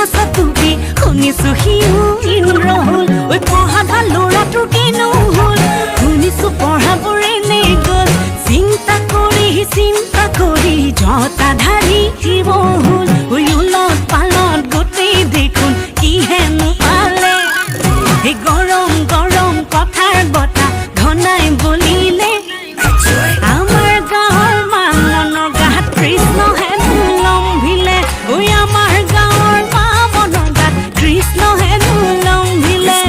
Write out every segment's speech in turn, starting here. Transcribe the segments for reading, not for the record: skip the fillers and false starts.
আছে তুমি শুনিছো সিও ইন্দ্ৰ হ'ল ঐ পঢ়া ভাল ল'ৰাটোৰ কিনো হ'ল শুনিছো পঢ়াবোৰে নে গ'ল চিন্তা কৰি জতা ধাৰি জীৱ হ'ল ঐ উলত পালত গোটেই দেখোন কি হেনো পালে এই গৰম গৰম কথাৰ বতা ঘনাই বলিলে আমাৰ গাঁৱৰ মানুহৰ গাত কৃষ্ণ হেনো লম্ভিলে ঐ আমাৰ গাঁৱৰ মানুহৰ গাত কৃষ্ণ হেনো লম্ভিলে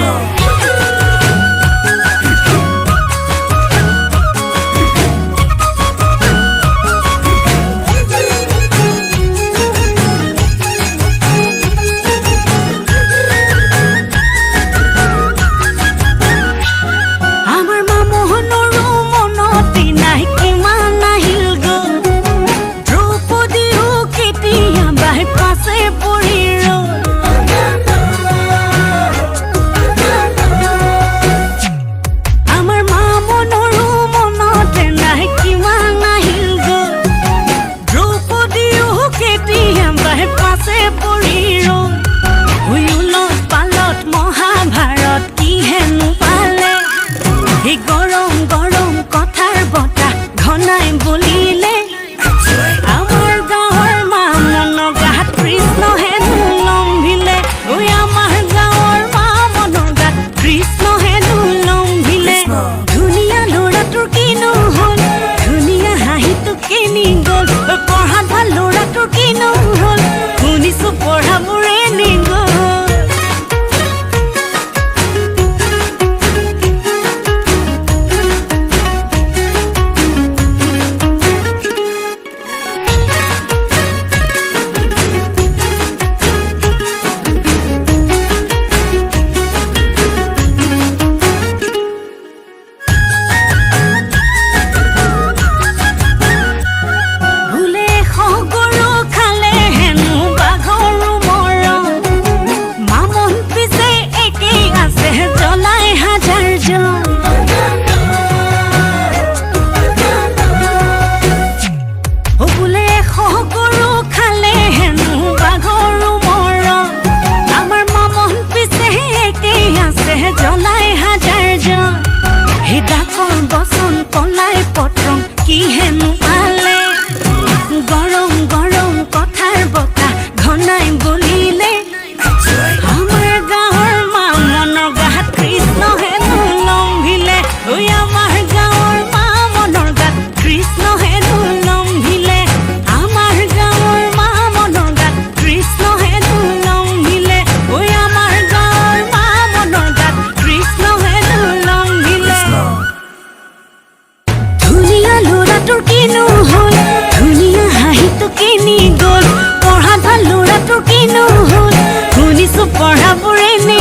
গৰম গৰম কথাৰ বতা ঘনাই বলিলে আমাৰ গাঁৱৰ মানুহৰ গাত কৃষ্ণ হেনো লম্ভিলে ঐ আমাৰ গাঁৱৰ মানুহৰ গাত কৃষ্ণ হেনো লম্ভিলে ধুনীয়া ল'ৰাটোৰ কিনো হ'ল ধুনীয়া হাঁহিটো কিনি গ'ল পঢ়াত ভাল ল'ৰাটোৰ কিনো হ'ল শুনিছো পঢ়াবোৰে নি গ'ল পলাই পত্ৰং কি হেনো পালে গৰম গৰম কথাৰ বতা ঘনাই বলিলে আমাৰ গাঁৱৰ মানুহৰ গাত কৃষ্ণ হেনো লম্ভিলে ঐ আমাৰ গাঁৱৰ মানুহৰ গাত কৃষ্ণ হেনো লম্ভিলে আমাৰ গাঁৱৰ মানুহৰ গাত কৃষ্ণ হেনো লম্ভিলে ঐ আমাৰ গাঁৱৰ মানুহৰ গাত কৃষ্ণ হেনো লম্ভিলে ধুনীয়া ল'ৰাটোৰ কিনো হ'ল ধুনীয়া হাঁহিটো কিনি গ'ল পঢ়া ভাল ল'ৰাটোৰ কিনো হ'ল শুনিছো পঢ়াবোৰে নে